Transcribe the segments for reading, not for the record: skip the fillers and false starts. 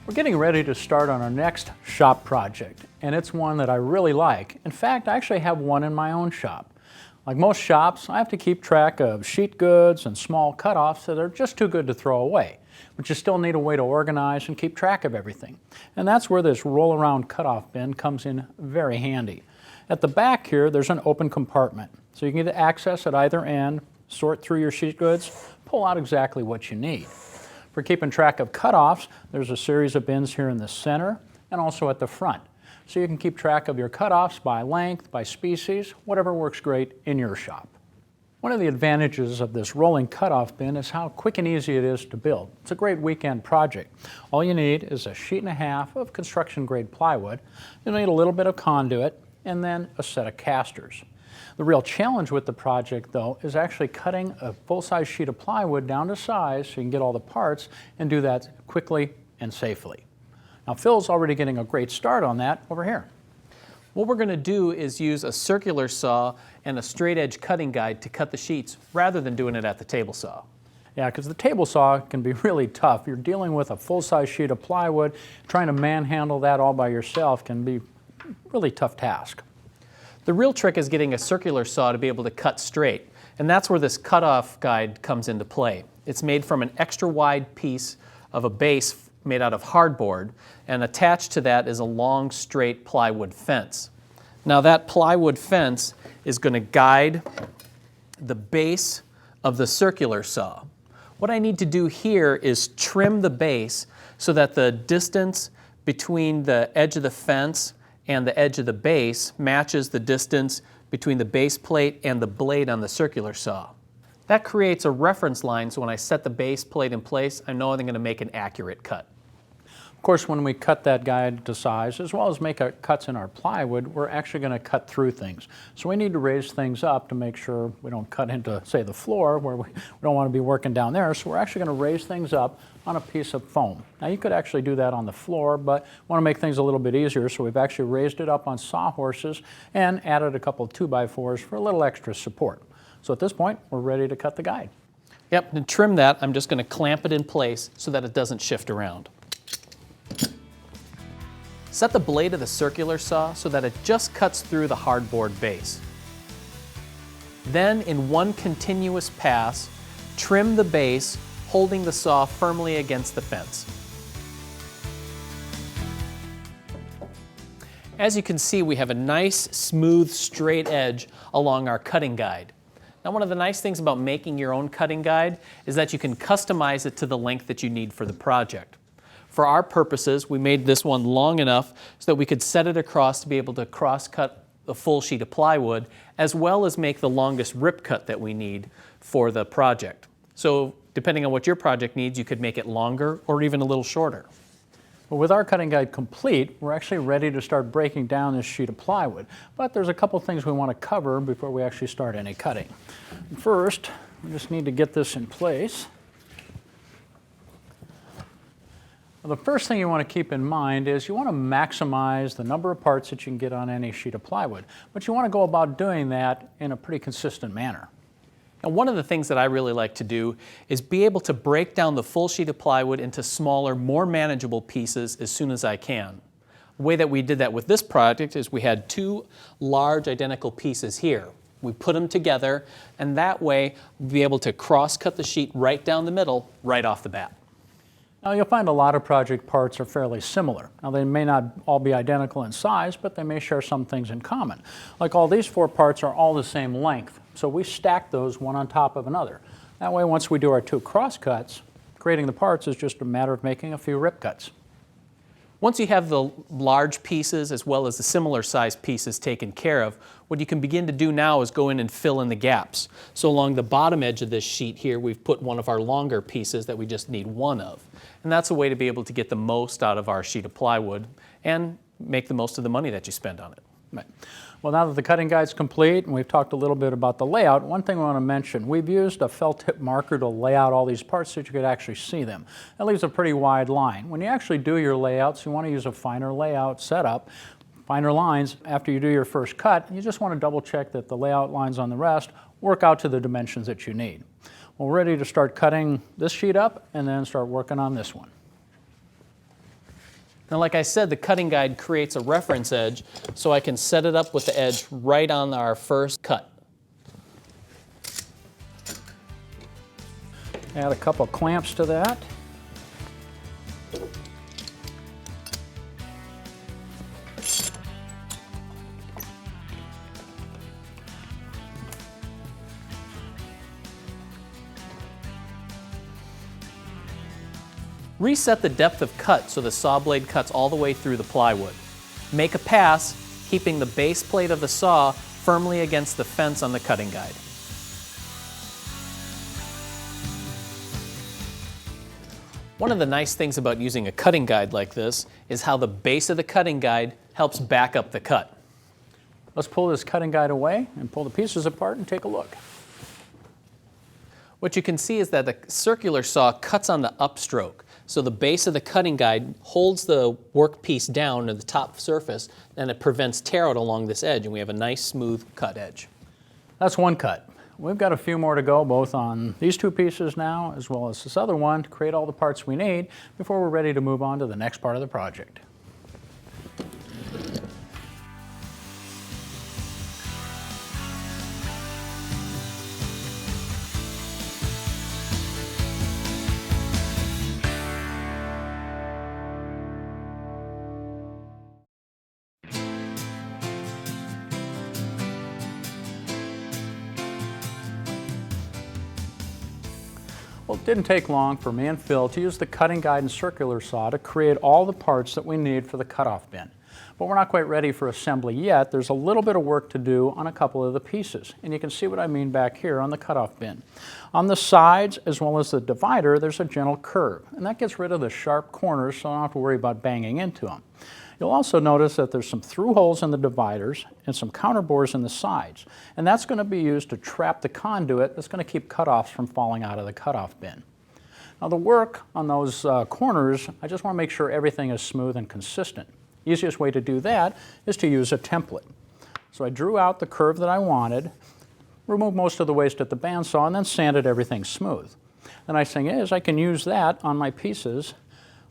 We're getting ready to start on our next shop project, and it's one that I really like. In fact, I actually have one in my own shop. Like most shops, I have to keep track of sheet goods and small cutoffs that are just too good to throw away, but you still need a way to organize and keep track of everything. And that's where this roll-around cutoff bin comes in very handy. At the back here, there's an open compartment, so you can get access at either end, sort through your sheet goods, pull out exactly what you need. For keeping track of cutoffs, there's a series of bins here in the center and also at the front. So you can keep track of your cutoffs by length, by species, whatever works great in your shop. One of the advantages of this rolling cutoff bin is how quick and easy it is to build. It's a great weekend project. All you need is a sheet and a half of construction grade plywood. You'll need a little bit of conduit and then a set of casters. The real challenge with the project, though, is actually cutting a full-size sheet of plywood down to size so you can get all the parts and do that quickly and safely. Now, Phil's already getting a great start on that over here. What we're going to do is use a circular saw and a straight edge cutting guide to cut the sheets rather than doing it at the table saw. Yeah, because the table saw can be really tough. You're dealing with a full-size sheet of plywood. Trying to manhandle that all by yourself can be a really tough task. The real trick is getting a circular saw to be able to cut straight, and that's where this cutoff guide comes into play. It's made from an extra wide piece of a base made out of hardboard, and attached to that is a long straight plywood fence. Now that plywood fence is going to guide the base of the circular saw. What I need to do here is trim the base so that the distance between the edge of the fence and the edge of the base matches the distance between the base plate and the blade on the circular saw. That creates a reference line, so when I set the base plate in place, I know I'm going to make an accurate cut. Of course, when we cut that guide to size, as well as make our cuts in our plywood, we're actually going to cut through things. So we need to raise things up to make sure we don't cut into, say, the floor, where we don't want to be working down there. So we're actually going to raise things up on a piece of foam. Now, you could actually do that on the floor, but we want to make things a little bit easier, so we've actually raised it up on sawhorses and added a couple of 2x4s for a little extra support. So at this point, we're ready to cut the guide. Yep, to trim that, I'm just going to clamp it in place so that it doesn't shift around. Set the blade of the circular saw so that it just cuts through the hardboard base. Then, in one continuous pass, trim the base, holding the saw firmly against the fence. As you can see, we have a nice, smooth, straight edge along our cutting guide. Now, one of the nice things about making your own cutting guide is that you can customize it to the length that you need for the project. For our purposes, we made this one long enough so that we could set it across to be able to cross-cut the full sheet of plywood, as well as make the longest rip cut that we need for the project. So, depending on what your project needs, you could make it longer or even a little shorter. Well, with our cutting guide complete, we're actually ready to start breaking down this sheet of plywood. But there's a couple things we want to cover before we actually start any cutting. First, we just need to get this in place. Well, the first thing you want to keep in mind is you want to maximize the number of parts that you can get on any sheet of plywood. But you want to go about doing that in a pretty consistent manner. And one of the things that I really like to do is be able to break down the full sheet of plywood into smaller, more manageable pieces as soon as I can. The way that we did that with this project is we had two large identical pieces here. We put them together, and that way we'll be able to cross-cut the sheet right down the middle, right off the bat. Now, you'll find a lot of project parts are fairly similar. Now, they may not all be identical in size, but they may share some things in common. Like all these four parts are all the same length, so we stack those one on top of another. That way, once we do our two cross cuts, creating the parts is just a matter of making a few rip cuts. Once you have the large pieces as well as the similar sized pieces taken care of, what you can begin to do now is go in and fill in the gaps. So along the bottom edge of this sheet here, we've put one of our longer pieces that we just need one of. And that's a way to be able to get the most out of our sheet of plywood and make the most of the money that you spend on it. Right. Well, now that the cutting guide's complete and we've talked a little bit about the layout, one thing I want to mention, we've used a felt tip marker to lay out all these parts so that you could actually see them. That leaves a pretty wide line. When you actually do your layouts, you want to use a finer layout setup, finer lines. After you do your first cut, you just want to double check that the layout lines on the rest work out to the dimensions that you need. Well, we're ready to start cutting this sheet up and then start working on this one. Now, like I said, the cutting guide creates a reference edge, so I can set it up with the edge right on our first cut. Add a couple clamps to that. Reset the depth of cut so the saw blade cuts all the way through the plywood. Make a pass, keeping the base plate of the saw firmly against the fence on the cutting guide. One of the nice things about using a cutting guide like this is how the base of the cutting guide helps back up the cut. Let's pull this cutting guide away and pull the pieces apart and take a look. What you can see is that the circular saw cuts on the upstroke. So the base of the cutting guide holds the workpiece down to the top surface, and it prevents tear out along this edge, and we have a nice smooth cut edge. That's one cut. We've got a few more to go, both on these two pieces now, as well as this other one, to create all the parts we need before we're ready to move on to the next part of the project. Well, it didn't take long for me and Phil to use the cutting guide and circular saw to create all the parts that we need for the cutoff bin. But we're not quite ready for assembly yet. There's a little bit of work to do on a couple of the pieces, and you can see what I mean back here on the cutoff bin. On the sides, as well as the divider, there's a gentle curve, and that gets rid of the sharp corners, so I don't have to worry about banging into them. You'll also notice that there's some through holes in the dividers and some counterbores in the sides, and that's going to be used to trap the conduit that's going to keep cutoffs from falling out of the cutoff bin. Now the work on those corners, I just want to make sure everything is smooth and consistent. Easiest way to do that is to use a template. So I drew out the curve that I wanted, removed most of the waste at the bandsaw, and then sanded everything smooth. The nice thing is I can use that on my pieces.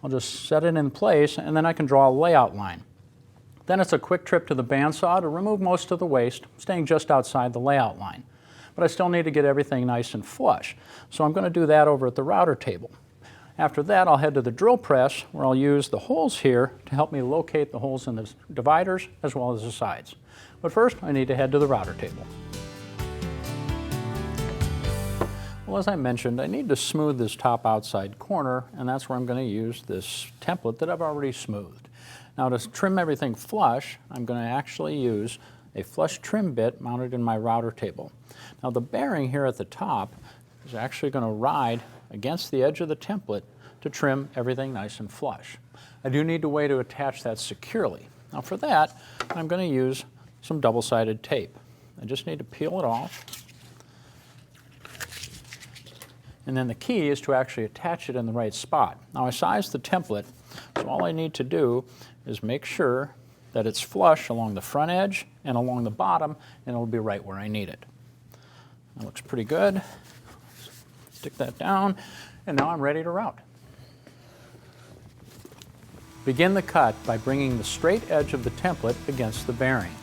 I'll just set it in place, and then I can draw a layout line. Then it's a quick trip to the bandsaw to remove most of the waste, staying just outside the layout line. But I still need to get everything nice and flush, so I'm going to do that over at the router table. After that, I'll head to the drill press, where I'll use the holes here to help me locate the holes in the dividers as well as the sides. But first, I need to head to the router table. Well, as I mentioned, I need to smooth this top outside corner, and that's where I'm going to use this template that I've already smoothed. Now, to trim everything flush, I'm going to actually use a flush trim bit mounted in my router table. Now, the bearing here at the top is actually going to ride against the edge of the template to trim everything nice and flush. I do need a way to attach that securely. Now, for that, I'm going to use some double-sided tape. I just need to peel it off. And then the key is to actually attach it in the right spot. Now I sized the template, so all I need to do is make sure that it's flush along the front edge and along the bottom, and it'll be right where I need it. That looks pretty good. Stick that down, and now I'm ready to route. Begin the cut by bringing the straight edge of the template against the bearing.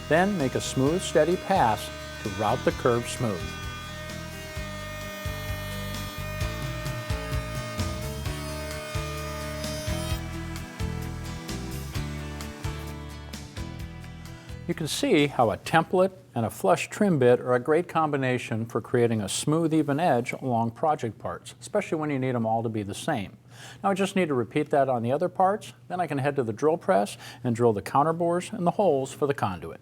Then make a smooth, steady pass to route the curve smooth. You can see how a template and a flush trim bit are a great combination for creating a smooth, even edge along project parts, especially when you need them all to be the same. Now I just need to repeat that on the other parts, then I can head to the drill press and drill the counterbores and the holes for the conduit.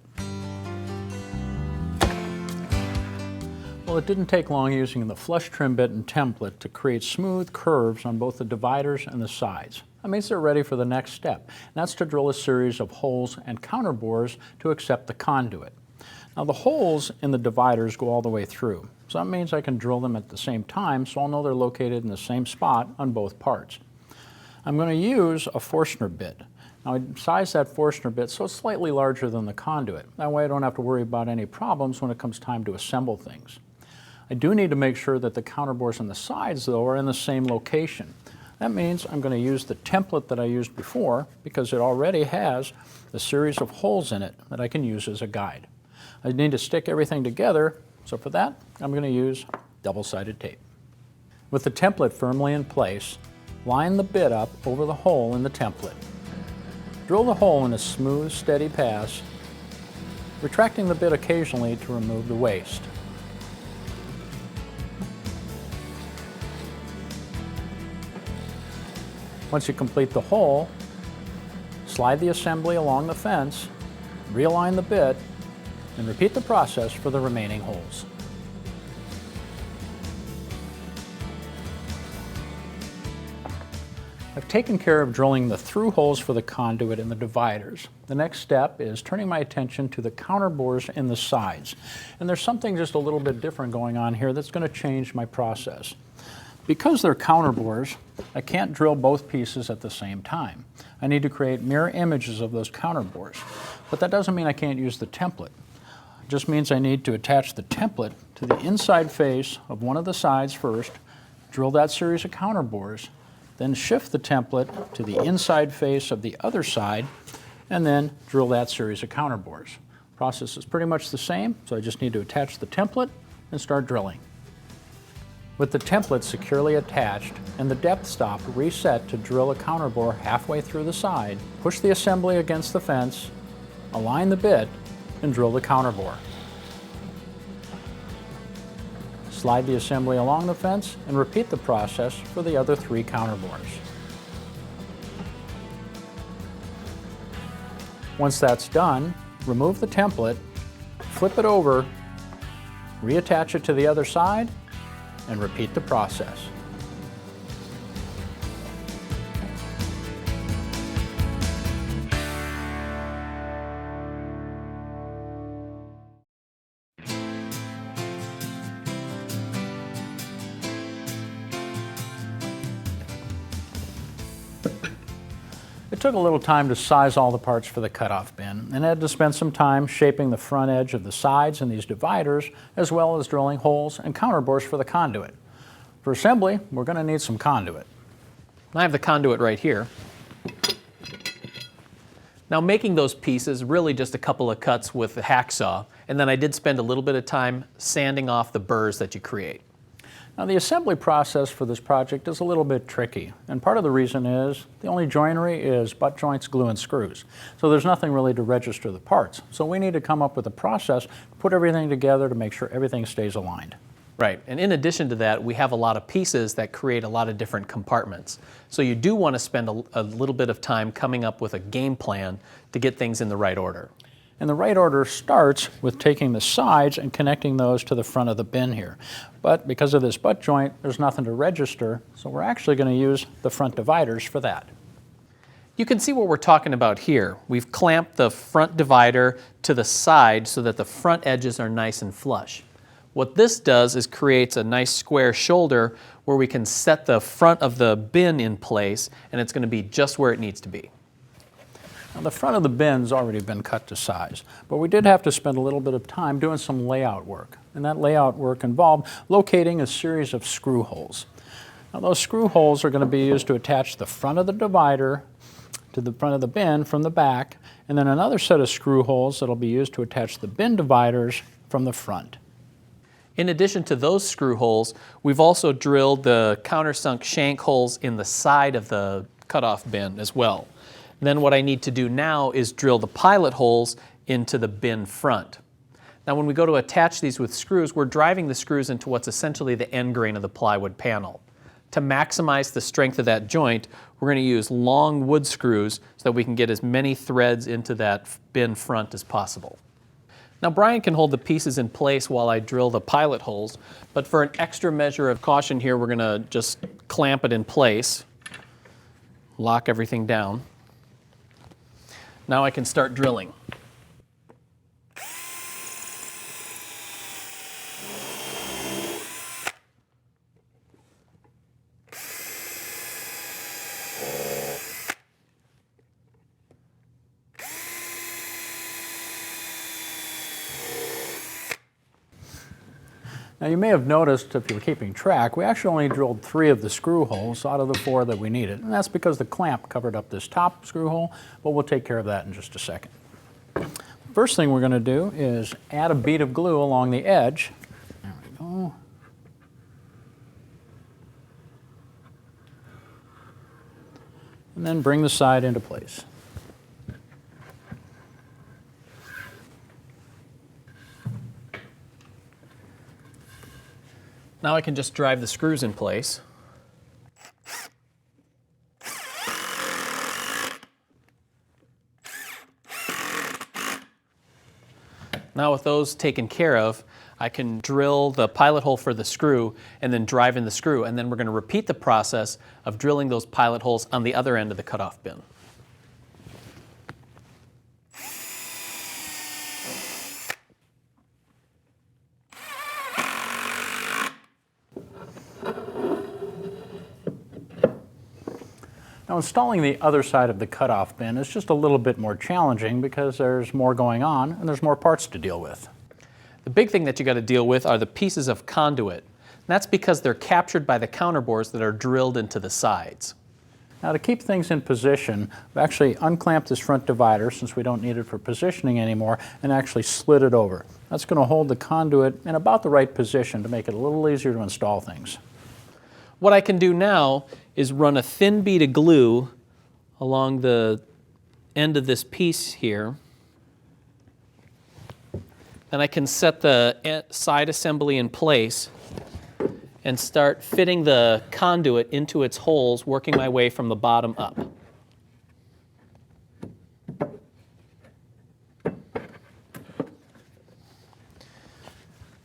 Well, it didn't take long using the flush trim bit and template to create smooth curves on both the dividers and the sides. That means they're ready for the next step, and that's to drill a series of holes and counterbores to accept the conduit. Now the holes in the dividers go all the way through, so that means I can drill them at the same time, so I'll know they're located in the same spot on both parts. I'm going to use a Forstner bit. Now I size that Forstner bit so it's slightly larger than the conduit. That way I don't have to worry about any problems when it comes time to assemble things. I do need to make sure that the counterbores on the sides, though, are in the same location. That means I'm going to use the template that I used before because it already has a series of holes in it that I can use as a guide. I need to stick everything together, so for that I'm going to use double-sided tape. With the template firmly in place, line the bit up over the hole in the template. Drill the hole in a smooth, steady pass, retracting the bit occasionally to remove the waste. Once you complete the hole, slide the assembly along the fence, realign the bit, and repeat the process for the remaining holes. I've taken care of drilling the through holes for the conduit and the dividers. The next step is turning my attention to the counter bores in the sides. And there's something just a little bit different going on here that's going to change my process. Because they're counter bores, I can't drill both pieces at the same time. I need to create mirror images of those counter bores. But that doesn't mean I can't use the template. It just means I need to attach the template to the inside face of one of the sides first, drill that series of counter bores, then shift the template to the inside face of the other side, and then drill that series of counter bores. Process is pretty much the same, so I just need to attach the template and start drilling. With the template securely attached and the depth stop reset to drill a counter bore halfway through the side, push the assembly against the fence, align the bit, and drill the counter bore. Slide the assembly along the fence and repeat the process for the other 3 counter bores. Once that's done, remove the template, flip it over, reattach it to the other side, and repeat the process. It took a little time to size all the parts for the cutoff bin, and I had to spend some time shaping the front edge of the sides and these dividers, as well as drilling holes and counter bores for the conduit. For assembly, we're going to need some conduit. I have the conduit right here. Now making those pieces, really just a couple of cuts with the hacksaw, and then I did spend a little bit of time sanding off the burrs that you create. Now the assembly process for this project is a little bit tricky, and part of the reason is the only joinery is butt joints, glue, and screws. So there's nothing really to register the parts. So we need to come up with a process to put everything together to make sure everything stays aligned. Right, and in addition to that, we have a lot of pieces that create a lot of different compartments. So you do want to spend a little bit of time coming up with a game plan to get things in the right order. And the right order starts with taking the sides and connecting those to the front of the bin here. But because of this butt joint, there's nothing to register, so we're actually going to use the front dividers for that. You can see what we're talking about here. We've clamped the front divider to the side so that the front edges are nice and flush. What this does is creates a nice square shoulder where we can set the front of the bin in place, and it's going to be just where it needs to be. Now the front of the bin's already been cut to size, but we did have to spend a little bit of time doing some layout work. And that layout work involved locating a series of screw holes. Now those screw holes are going to be used to attach the front of the divider to the front of the bin from the back, and then another set of screw holes that will be used to attach the bin dividers from the front. In addition to those screw holes, we've also drilled the countersunk shank holes in the side of the cutoff bin as well. Then what I need to do now is drill the pilot holes into the bin front. Now when we go to attach these with screws, we're driving the screws into what's essentially the end grain of the plywood panel. To maximize the strength of that joint, we're going to use long wood screws so that we can get as many threads into that bin front as possible. Now Bryan can hold the pieces in place while I drill the pilot holes, but for an extra measure of caution here, we're going to just clamp it in place, lock everything down. Now I can start drilling. Now you may have noticed, if you were keeping track, we actually only drilled 3 of the screw holes out of the 4 that we needed. And that's because the clamp covered up this top screw hole, but we'll take care of that in just a second. First thing we're going to do is add a bead of glue along the edge. There we go. And then bring the side into place. Now I can just drive the screws in place. Now with those taken care of, I can drill the pilot hole for the screw and then drive in the screw, and then we're going to repeat the process of drilling those pilot holes on the other end of the cutoff bin. Now installing the other side of the cutoff bin is just a little bit more challenging because there's more going on and there's more parts to deal with. The big thing that you got to deal with are the pieces of conduit. And that's because they're captured by the counterbores that are drilled into the sides. Now to keep things in position, we've actually unclamped this front divider since we don't need it for positioning anymore and actually slid it over. That's going to hold the conduit in about the right position to make it a little easier to install things. What I can do now is run a thin bead of glue along the end of this piece here. Then I can set the side assembly in place and start fitting the conduit into its holes, working my way from the bottom up.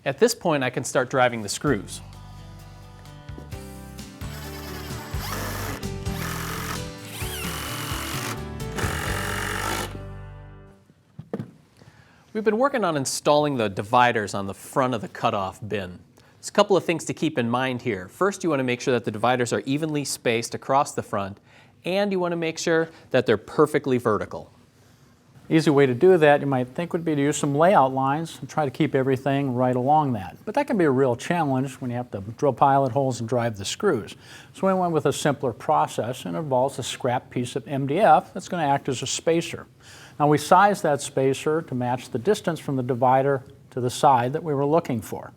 At this point, I can start driving the screws. We've been working on installing the dividers on the front of the cutoff bin. There's a couple of things to keep in mind here. First, you want to make sure that the dividers are evenly spaced across the front, and you want to make sure that they're perfectly vertical. Easy way to do that, you might think, would be to use some layout lines and try to keep everything right along that. But that can be a real challenge when you have to drill pilot holes and drive the screws. So we went with a simpler process, and it involves a scrap piece of MDF that's going to act as a spacer. Now we sized that spacer to match the distance from the divider to the side that we were looking for.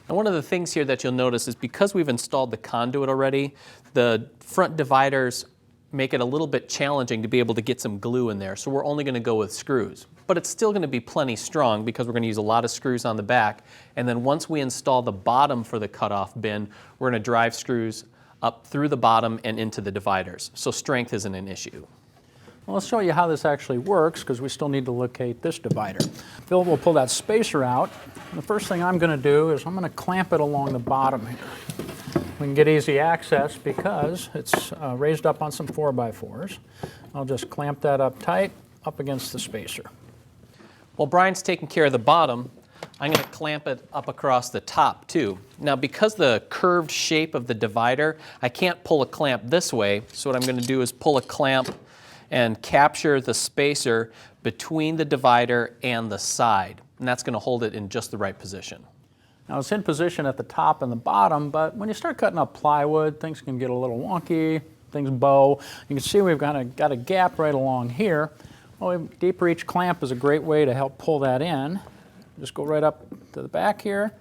And one of the things here that you'll notice is because we've installed the conduit already, the front dividers make it a little bit challenging to be able to get some glue in there, so we're only going to go with screws. But it's still going to be plenty strong because we're going to use a lot of screws on the back, and then once we install the bottom for the cutoff bin, we're going to drive screws up through the bottom and into the dividers, so strength isn't an issue. Well, let's show you how this actually works because we still need to locate this divider. Phil will pull that spacer out. The first thing I'm going to do is I'm going to clamp it along the bottom here. We can get easy access because it's raised up on some 4x4s. I'll just clamp that up tight up against the spacer. While Brian's taking care of the bottom, I'm going to clamp it up across the top too. Now because the curved shape of the divider, I can't pull a clamp this way, so what I'm going to do is pull a clamp and capture the spacer between the divider and the side. And that's going to hold it in just the right position. Now it's in position at the top and the bottom, but when you start cutting up plywood, things can get a little wonky, things bow. You can see we've got a gap right along here. Well, a deep reach clamp is a great way to help pull that in. Just go right up to the back here,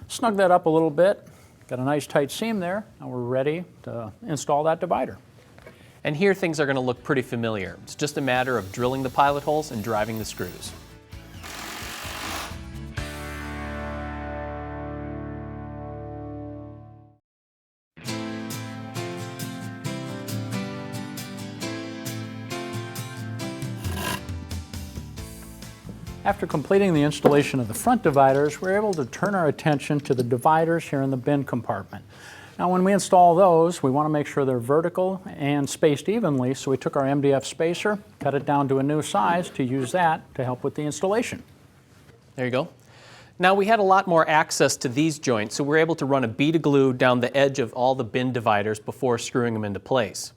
snug that up a little bit. Got a nice tight seam there, and we're ready to install that divider. And here things are going to look pretty familiar. It's just a matter of drilling the pilot holes and driving the screws. After completing the installation of the front dividers, we're able to turn our attention to the dividers here in the bin compartment. Now when we install those, we want to make sure they're vertical and spaced evenly, so we took our MDF spacer, cut it down to a new size to use that to help with the installation. There you go. Now we had a lot more access to these joints, so we're able to run a bead of glue down the edge of all the bin dividers before screwing them into place.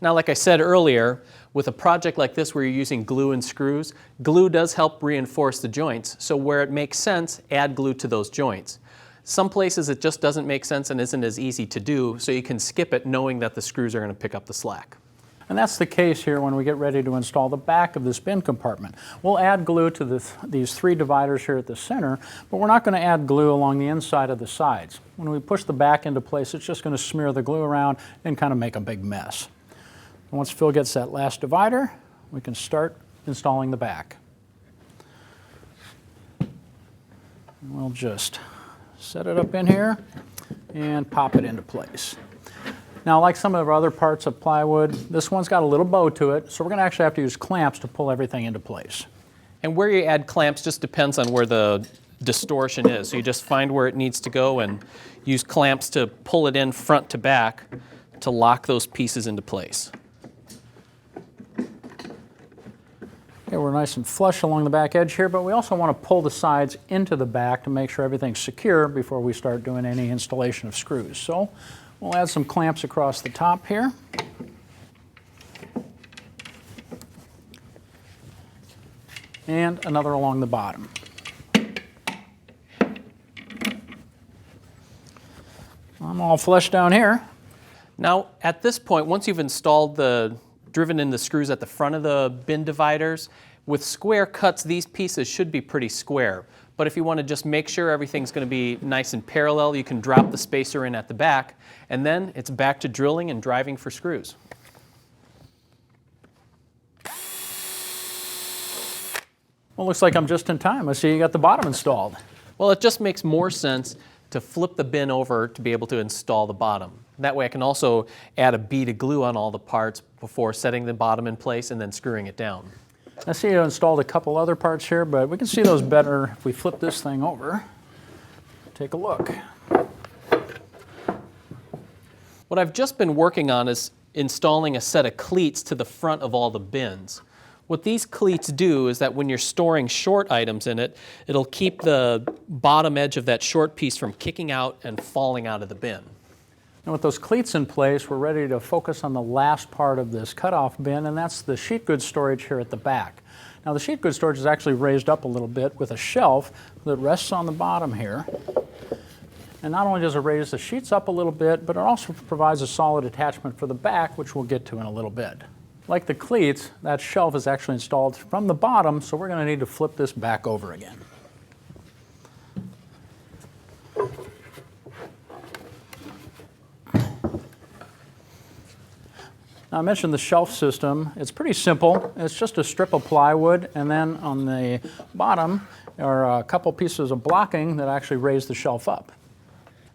Now like I said earlier, with a project like this where you're using glue and screws, glue does help reinforce the joints, so where it makes sense, add glue to those joints. Some places it just doesn't make sense and isn't as easy to do, so you can skip it knowing that the screws are going to pick up the slack. And that's the case here when we get ready to install the back of this bin compartment. We'll add glue to these 3 dividers here at the center, but we're not going to add glue along the inside of the sides. When we push the back into place, it's just going to smear the glue around and kind of make a big mess. And once Phil gets that last divider, we can start installing the back. We'll just set it up in here and pop it into place. Now, like some of our other parts of plywood, this one's got a little bow to it, so we're going to actually have to use clamps to pull everything into place. And where you add clamps just depends on where the distortion is. So you just find where it needs to go and use clamps to pull it in front to back to lock those pieces into place. Okay, we're nice and flush along the back edge here, but we also want to pull the sides into the back to make sure everything's secure before we start doing any installation of screws. So we'll add some clamps across the top here. And another along the bottom. I'm all flush down here. Now, at this point, once you've installed driven in the screws at the front of the bin dividers, with square cuts, these pieces should be pretty square. But if you want to just make sure everything's going to be nice and parallel, you can drop the spacer in at the back, and then it's back to drilling and driving for screws. Well, looks like I'm just in time. I see you got the bottom installed. Well, it just makes more sense to flip the bin over to be able to install the bottom. That way I can also add a bead of glue on all the parts before setting the bottom in place and then screwing it down. I see you installed a couple other parts here, but we can see those better if we flip this thing over. Take a look. What I've just been working on is installing a set of cleats to the front of all the bins. What these cleats do is that when you're storing short items in it, it'll keep the bottom edge of that short piece from kicking out and falling out of the bin. And with those cleats in place, we're ready to focus on the last part of this cutoff bin, and that's the sheet goods storage here at the back. Now, the sheet goods storage is actually raised up a little bit with a shelf that rests on the bottom here. And not only does it raise the sheets up a little bit, but it also provides a solid attachment for the back, which we'll get to in a little bit. Like the cleats, that shelf is actually installed from the bottom, so we're going to need to flip this back over again. Now, I mentioned the shelf system. It's pretty simple. It's just a strip of plywood, and then on the bottom are a couple pieces of blocking that actually raise the shelf up.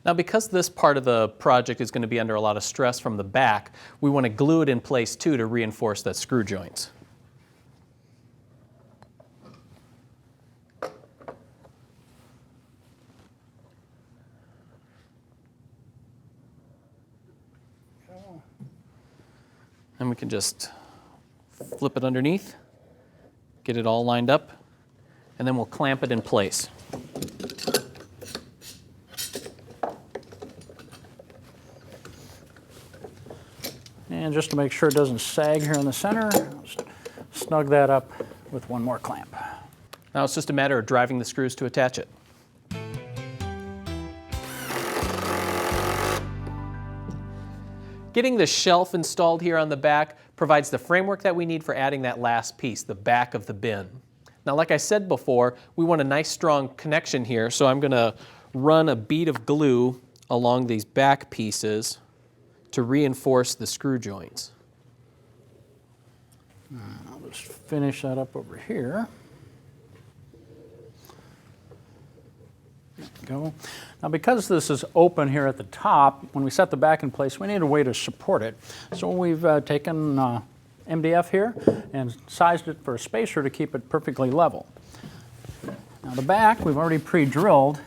Now, because this part of the project is going to be under a lot of stress from the back, we want to glue it in place too to reinforce that screw joints. And we can just flip it underneath, get it all lined up, and then we'll clamp it in place. And just to make sure it doesn't sag here in the center, snug that up with one more clamp. Now it's just a matter of driving the screws to attach it. Getting the shelf installed here on the back provides the framework that we need for adding that last piece, the back of the bin. Now, like I said before, we want a nice strong connection here, so I'm going to run a bead of glue along these back pieces to reinforce the screw joints. I'll just finish that up over here. There we go. Now, because this is open here at the top, when we set the back in place, we need a way to support it. So we've taken MDF here and sized it for a spacer to keep it perfectly level. Now, the back we've already pre-drilled,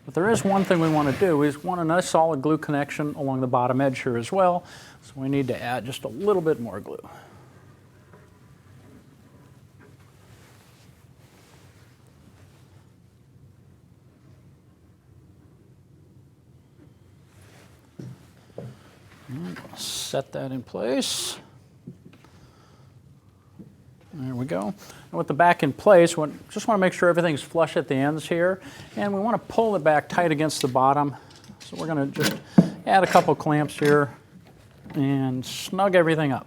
but there is one thing we want to do. We want a nice solid glue connection along the bottom edge here as well. So we need to add just a little bit more glue. Set that in place. There we go. And with the back in place, just want to make sure everything's flush at the ends here. And we want to pull it back tight against the bottom. So we're going to just add a couple clamps here and snug everything up.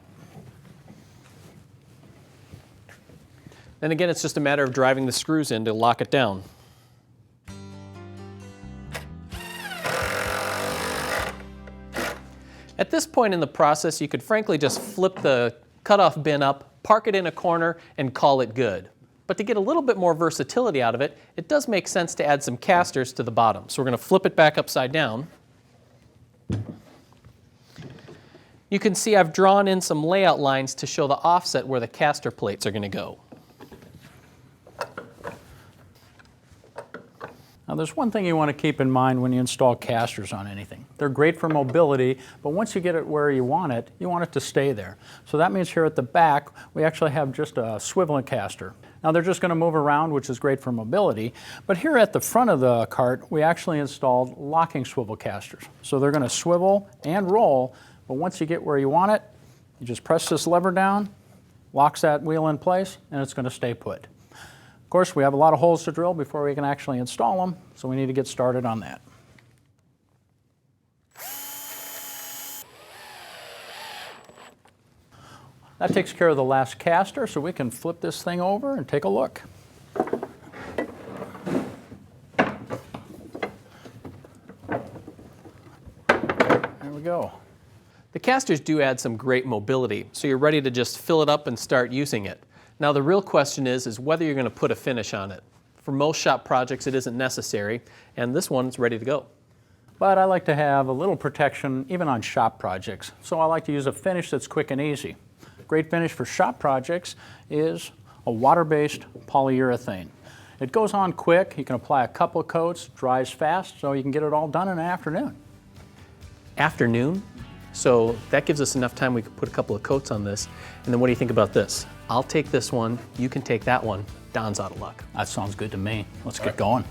Then again, it's just a matter of driving the screws in to lock it down. At this point in the process, you could frankly just flip the cutoff bin up, park it in a corner, and call it good. But to get a little bit more versatility out of it, it does make sense to add some casters to the bottom. So we're going to flip it back upside down. You can see I've drawn in some layout lines to show the offset where the caster plates are going to go. Now there's one thing you want to keep in mind when you install casters on anything. They're great for mobility, but once you get it where you want it to stay there. So that means here at the back, we actually have just a swiveling caster. Now they're just going to move around, which is great for mobility, but here at the front of the cart, we actually installed locking swivel casters. So they're going to swivel and roll, but once you get where you want it, you just press this lever down, locks that wheel in place, and it's going to stay put. Of course, we have a lot of holes to drill before we can actually install them, so we need to get started on that. That takes care of the last caster, so we can flip this thing over and take a look. There we go. The casters do add some great mobility, so you're ready to just fill it up and start using it. Now the real question is whether you're going to put a finish on it. For most shop projects it isn't necessary, and this one's ready to go. But I like to have a little protection even on shop projects, so I like to use a finish that's quick and easy. Great finish for shop projects is a water-based polyurethane. It goes on quick, you can apply a couple of coats, dries fast, so you can get it all done in an afternoon. Afternoon? So that gives us enough time we could put a couple of coats on this. And then what do you think about this? I'll take this one, you can take that one. Don's out of luck. That sounds good to me. Let's get going.